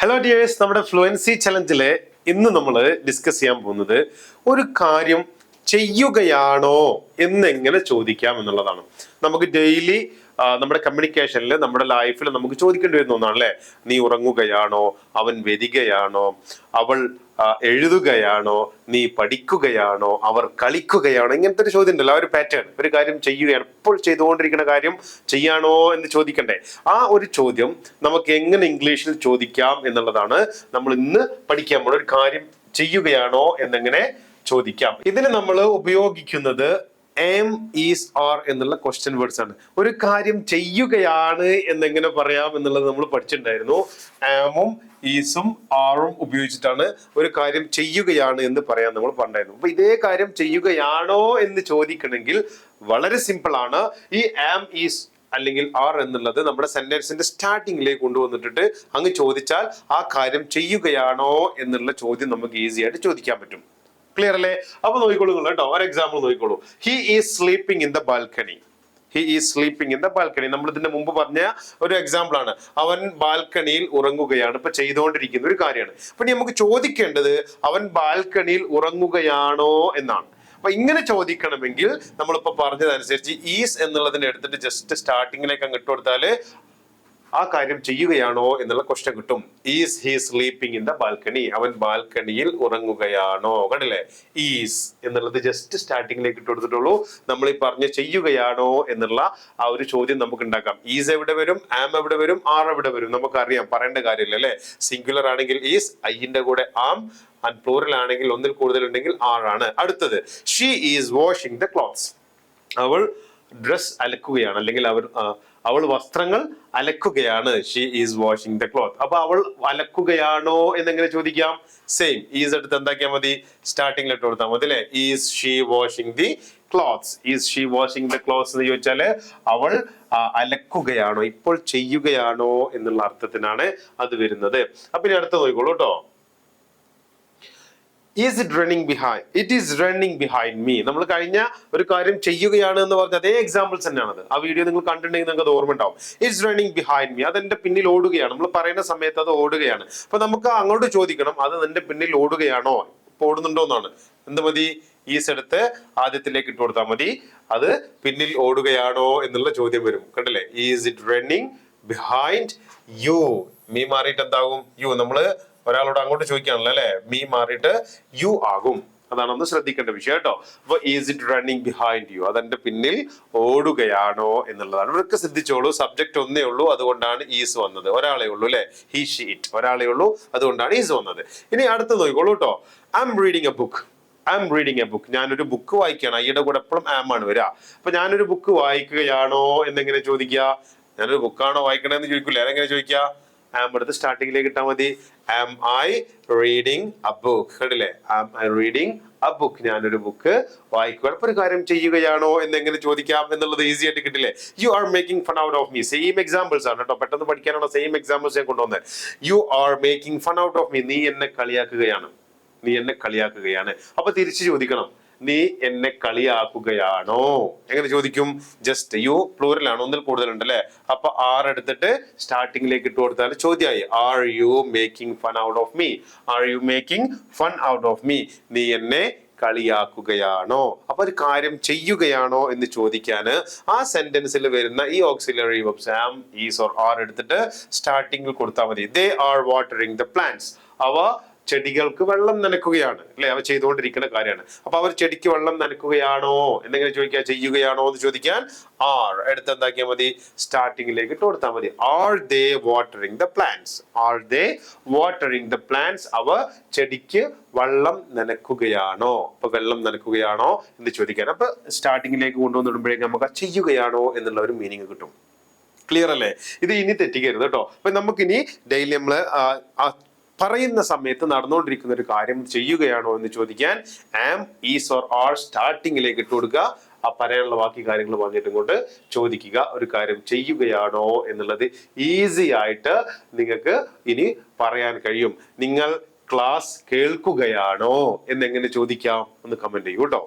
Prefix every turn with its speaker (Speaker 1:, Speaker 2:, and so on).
Speaker 1: Hello dears, നമ്മുടെ fluency ചലഞ്ചിലെ ഇന്ന് നമ്മൾ ഡിസ്കസ് ചെയ്യാൻ പോകുന്നത് ഒരു കാര്യം ചെയ്യുകയാണോ എന്നെങ്ങനെ ചോദിക്കാം എന്നുള്ളതാണ്. നമുക്ക് ഡെയിലി നമ്മുടെ കമ്മ്യൂണിക്കേഷനിൽ, നമ്മുടെ ലൈഫിൽ നമുക്ക് ചോദിക്കേണ്ടി വരുന്ന ഒന്നാണ് അല്ലേ. നീ ഉറങ്ങുകയാണോ, അവൻ വരികയാണോ, അവൾ എഴുതുകയാണോ, നീ പഠിക്കുകയാണോ, അവർ കളിക്കുകയാണോ, ഇങ്ങനത്തെ ഒരു ചോദ്യം ഉണ്ടല്ലോ. ആ ഒരു പാറ്റേൺ, ഒരു കാര്യം ചെയ്യുകയാണ്, ഇപ്പോൾ ചെയ്തുകൊണ്ടിരിക്കുന്ന കാര്യം ചെയ്യാണോ എന്ന് ചോദിക്കണ്ടേ. ആ ഒരു ചോദ്യം നമുക്ക് എങ്ങനെ ഇംഗ്ലീഷിൽ ചോദിക്കാം എന്നുള്ളതാണ് നമ്മൾ ഇന്ന് പഠിക്കാൻ പോകുന്നത്. ഒരു കാര്യം ചെയ്യുകയാണോ എന്നെങ്ങനെ ചോദിക്കാം. ഇതിന് നമ്മൾ ഉപയോഗിക്കുന്നത് am, is, are എന്നുള്ള ക്വസ്റ്റ്യൻ വേർഡ്സ് ആണ്. ഒരു കാര്യം ചെയ്യുകയാണ് എന്നെങ്ങനെ പറയാം എന്നുള്ളത് നമ്മൾ പഠിച്ചിട്ടുണ്ടായിരുന്നു. ആമും ഈസും ആറും ഉപയോഗിച്ചിട്ടാണ് ഒരു കാര്യം ചെയ്യുകയാണ് എന്ന് പറയാൻ നമ്മൾ പറഞ്ഞായിരുന്നു. അപ്പൊ ഇതേ കാര്യം ചെയ്യുകയാണോ എന്ന് ചോദിക്കണമെങ്കിൽ വളരെ സിമ്പിൾ ആണ്. ഈ ആം, ഈസ് അല്ലെങ്കിൽ ആർ എന്നുള്ളത് നമ്മുടെ സെന്റൻസിന്റെ സ്റ്റാർട്ടിങ്ങിലേക്ക് കൊണ്ടുവന്നിട്ട് അങ്ങ് ചോദിച്ചാൽ ആ കാര്യം ചെയ്യുകയാണോ എന്നുള്ള ചോദ്യം നമുക്ക് ഈസി ആയിട്ട് ചോദിക്കാൻ പറ്റും. ക്ലിയർ അല്ലേ? അപ്പൊ നോക്കിക്കോളൂ കേട്ടോ. ഒരു എക്സാമ്പിൾ നോക്കിക്കോളൂ. He is sleeping in the balcony. He is sleeping in the balcony നമ്മൾ ഇതിന്റെ മുമ്പ് പറഞ്ഞ ഒരു എക്സാമ്പിൾ ആണ്. അവൻ ബാൽക്കണിയിൽ ഉറങ്ങുകയാണ്. ഇപ്പൊ ചെയ്തുകൊണ്ടിരിക്കുന്ന ഒരു കാര്യമാണ്. അപ്പൊ നമുക്ക് ചോദിക്കേണ്ടത് അവൻ ബാൽക്കണിയിൽ ഉറങ്ങുകയാണോ എന്നാണ്. അപ്പൊ ഇങ്ങനെ ചോദിക്കണമെങ്കിൽ നമ്മളിപ്പോ പറഞ്ഞതനുസരിച്ച് ഈസ് എന്നുള്ളതിനെ എടുത്തിട്ട് ജസ്റ്റ് സ്റ്റാർട്ടിങ്ങിലേക്ക് അങ്ങ് ഇട്ട് കൊടുത്താല് ആ കാര്യം ചെയ്യുകയാണോ എന്നുള്ള ക്വസ്റ്റ്യൻ കിട്ടും. Is he sleeping in the balcony. അവൻ ബാൽക്കണിയിൽ ഉറങ്ങുകയാണോ. കണ്ടില്ലേ? ഈസ് എന്നുള്ളത് ജസ്റ്റ് സ്റ്റാർട്ടിങ്ങിലേക്ക് ഇട്ട് കൊടുത്തിട്ടുള്ളൂ. നമ്മൾ ഈ പറഞ്ഞ ചെയ്യുകയാണോ എന്നുള്ള ആ ഒരു ചോദ്യം നമുക്ക് ഉണ്ടാക്കാം. ഈസ് എവിടെ വരും, ആം എവിടെ വരും, ആർ എവിടെ വരും നമുക്കറിയാം, പറയേണ്ട കാര്യമില്ല അല്ലെ. സിംഗുലർ ആണെങ്കിൽ ഈസ്, ഐന്റെ കൂടെ ആം, ആൻഡ് പ്ലൂറൽ ആണെങ്കിൽ ഒന്നിൽ കൂടുതൽ ഉണ്ടെങ്കിൽ ആർ ആണ്. അടുത്തത് she is washing the clothes. അവൾ ഡ്രസ് അലക്കുകയാണ്, അല്ലെങ്കിൽ അവൾ വസ്ത്രങ്ങൾ അലക്കുകയാണ്. She is washing the cloth. അപ്പൊ അവൾ അലക്കുകയാണോ എന്നെങ്ങനെ ചോദിക്കാം? സെയിം ഈസ് എടുത്ത് എന്താക്കിയാൽ മതി, സ്റ്റാർട്ടിംഗിൽ ഇട്ട് കൊടുത്താൽ മതി അല്ലെ. Is she washing the clothes. Is she washing the clothes എന്ന് ചോദിച്ചാല് അവൾ അലക്കുകയാണോ, ഇപ്പോൾ ചെയ്യുകയാണോ എന്നുള്ള അർത്ഥത്തിനാണ് അത് വരുന്നത്. അപ്പൊ ഇനി അടുത്ത നോക്കിക്കോളൂ കേട്ടോ. Is it running behind? It is running behind me. നമ്മൾ കഴിഞ്ഞ ഒരു കാര്യം ചെയ്യുകയാണ് എന്ന് പറഞ്ഞ അതേ എക്സാമ്പിൾസ് തന്നെയാണത്. ആ വീഡിയോ നിങ്ങൾ കണ്ടിട്ടുണ്ടെങ്കിൽ നിങ്ങൾക്ക് അത് ഓർമ്മ ഉണ്ടാവും. ഇറ്റ്സ് റണ്ണിങ് ബിഹൈൻഡ് മീ, അതെന്റെ പിന്നിൽ ഓടുകയാണ്. നമ്മൾ പറയുന്ന സമയത്ത് അത് ഓടുകയാണ്. അപ്പൊ നമുക്ക് അങ്ങോട്ട് ചോദിക്കണം, അത് നിന്റെ പിന്നിൽ ഓടുകയാണോ, ഇപ്പൊ ഓടുന്നുണ്ടോ എന്നാണ്. എന്ത് മതി, ഈസ് എടുത്ത് ആദ്യത്തിലേക്ക് ഇട്ട് കൊടുത്താൽ മതി. അത് പിന്നിൽ ഓടുകയാണോ എന്നുള്ള ചോദ്യം വരും. കണ്ടില്ലേ? Is it running behind you. Me മാറിയിട്ട് എന്താകും? യു. നമ്മള് ഒരാളോട് അങ്ങോട്ട് ചോദിക്കാണല്ലോ അല്ലെ. മീ മാറിയിട്ട് യു ആകും. അതാണ് ഒന്ന് ശ്രദ്ധിക്കേണ്ട വിഷയം കേട്ടോ. അപ്പൊ is it running behind you, അതെന്റെ പിന്നിൽ ഓടുകയാണോ എന്നുള്ളതാണ്. ഇവരൊക്കെ ശ്രദ്ധിച്ചോളൂ, സബ്ജക്ട് ഒന്നേ ഉള്ളൂ, അതുകൊണ്ടാണ് ഈസ് വന്നത്. ഒരാളെ ഉള്ളൂ അല്ലെ, ഹി, ഷീ, ഇറ്റ്, ഒരാളെ ഉള്ളൂ, അതുകൊണ്ടാണ് ഈസ് വന്നത്. ഇനി അടുത്ത് നോക്കിക്കോളൂ കേട്ടോ. I M reading a book. I M reading a book. ഞാനൊരു ബുക്ക് വായിക്കുകയാണ്. ഈയുടെ കൂടെ എപ്പോഴും ആം ആണ് വരിക. അപ്പൊ ഞാനൊരു ബുക്ക് വായിക്കുകയാണോ എന്നെങ്ങനെ ചോദിക്കുക? ഞാനൊരു ബുക്കാണോ വായിക്കണമെന്ന് ചോദിക്കൂലേ, അതെങ്ങനെ ചോദിക്കുക? ആം എടുത്ത് സ്റ്റാർട്ടിങ്ങിലേക്ക് ഇട്ടാൽ മതി. Am I reading a book. കേട്ടില്ലേ? Am I reading a book. ഞാനൊരു ബുക്ക് വായിക്കുക. അപ്പൊ ഒരു കാര്യം ചെയ്യുകയാണോ എന്നെങ്ങനെ ചോദിക്കാം എന്നുള്ളത് ഈസി ആയിട്ട് കിട്ടില്ലേ. You are making fun out of me. Same examples ആണ് കേട്ടോ, പെട്ടെന്ന് പഠിക്കാനുള്ള സെയിം എക്സാമ്പിൾസ് ഞാൻ കൊണ്ടുവന്നത്. You are making fun out of me. നീ എന്നെ കളിയാക്കുകയാണ്. നീ എന്നെ കളിയാക്കുകയാണ്. അപ്പൊ തിരിച്ചു ചോദിക്കണം, നീ എന്നെ കളിയാക്കുകയാണോ. എങ്ങനെ ചോദിക്കും? ജസ്റ്റ് യു പ്ലൂറലാണ്, ഒന്നിൽ കൂടുതൽ ഉണ്ട് അല്ലെ. അപ്പൊ ആർ എടുത്തിട്ട് സ്റ്റാർട്ടിങ്ങിലേക്ക് ഇട്ട് കൊടുത്താൽ ചോദ്യമായി. Are you making fun out of me? Are you making fun out of me? നീ എന്നെ കളിയാക്കുകയാണോ. അപ്പൊ ഒരു കാര്യം ചെയ്യുകയാണോ എന്ന് ചോദിക്കാന് ആ സെന്റൻസിൽ വരുന്ന ഈ auxiliary verbs am, is or are എടുത്തിട്ട് സ്റ്റാർട്ടിങ്ങിൽ കൊടുത്താൽ മതി. They are watering the plants. അവ ചെടികൾക്ക് വെള്ളം നനയ്ക്കുകയാണ് അല്ലെ. അവ ചെയ്തുകൊണ്ടിരിക്കുന്ന കാര്യമാണ്. അപ്പൊ അവർ ചെടിക്ക് വെള്ളം നനയ്ക്കുകയാണോ എന്നെങ്ങനെ ചോദിക്കുക? ചെയ്യുകയാണോ എന്ന് ചോദിക്കാൻ ആർ എടുത്ത് എന്താക്കിയാൽ മതി, സ്റ്റാർട്ടിങ്ങിലേക്ക് ഇട്ട് കൊടുത്താൽ മതി. Are they watering the plants? Are they watering the plants? അവ ചെടിക്ക് വെള്ളം നനയ്ക്കുകയാണോ. അപ്പൊ വെള്ളം നനയ്ക്കുകയാണോ എന്ന് ചോദിക്കാൻ. അപ്പൊ സ്റ്റാർട്ടിങ്ങിലേക്ക് കൊണ്ടുവന്നിടുമ്പോഴേക്കും നമുക്ക് ചെയ്യുകയാണോ എന്നുള്ള ഒരു മീനിങ് കിട്ടും. ക്ലിയർ അല്ലേ? ഇത് ഇനി തെറ്റിക്കരുത് കേട്ടോ. അപ്പൊ നമുക്കിനി ഡെയിലി നമ്മള് പറയുന്ന സമയത്ത് നടന്നുകൊണ്ടിരിക്കുന്ന ഒരു കാര്യം ചെയ്യുകയാണോ എന്ന് ചോദിക്കാൻ ആം, ഈസ് ഓർ ആർ സ്റ്റാർട്ടിങ്ങിലേക്ക് ഇട്ട് കൊടുക്കുക. ആ പറയാനുള്ള ബാക്കി കാര്യങ്ങൾ പറഞ്ഞിട്ടും കൊണ്ട് ചോദിക്കുക, ഒരു കാര്യം ചെയ്യുകയാണോ എന്നുള്ളത് ഈസി ആയിട്ട് നിങ്ങൾക്ക് ഇനി പറയാൻ കഴിയും. നിങ്ങൾ ക്ലാസ് കേൾക്കുകയാണോ എന്നെങ്ങനെ ചോദിക്കാം? ഒന്ന് കമന്റ് ചെയ്യൂ കേട്ടോ.